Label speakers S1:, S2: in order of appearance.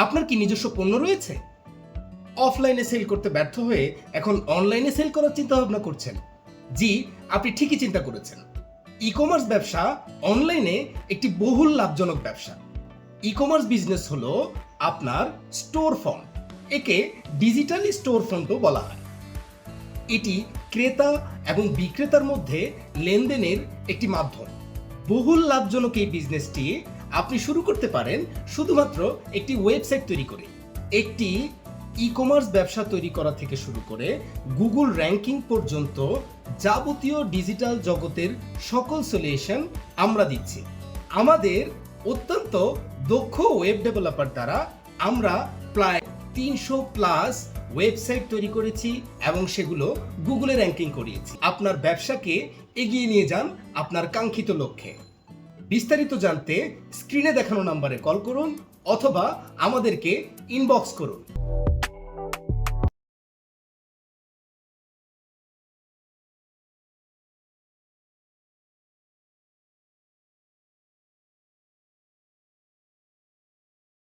S1: আপনার কি নিজস্ব পণ্য রয়েছে? অফলাইনে সেল করতে ব্যর্থ হয়ে এখন অনলাইনে সেল করার চিন্তা ভাবনা করছেন? জি, আপনি ঠিকই চিন্তা করেছেন। ই কমার্স ব্যবসা অনলাইনে একটি বহুল লাভজনক ব্যবসা। ই কমার্স বিজনেস হলো আপনার স্টোর ফ্রন্ট। একে ডিজিটাল স্টোর ফ্রন্টও বলা হয়। এটি ক্রেতা এবং বিক্রেতার মধ্যে লেনদেনের একটি মাধ্যম। বহুল লাভজনক এই বিজনেসটি আপনি শুরু করতে পারেন শুধুমাত্র একটি ওয়েবসাইট তৈরি করে। একটি ই কমার্স ব্যবসা তৈরি করা থেকে শুরু করে গুগল র্যাঙ্কিং পর্যন্ত যাবতীয় ডিজিটাল জগতের সকল সলিউশন আমরা দিচ্ছি। আমাদের অত্যন্ত দক্ষ ওয়েব ডেভেলপার দ্বারা আমরা প্রায় 300+ ওয়েবসাইট তৈরি করেছি এবং সেগুলো গুগলে র্যাঙ্কিং করিয়েছি। আপনার ব্যবসাকে এগিয়ে নিয়ে যান আপনার কাঙ্ক্ষিত লক্ষ্যে। বিস্তারিত জানতে স্ক্রিনে দেখানো নম্বরে কল করুন অথবা আমাদেরকে ইনবক্স করুন।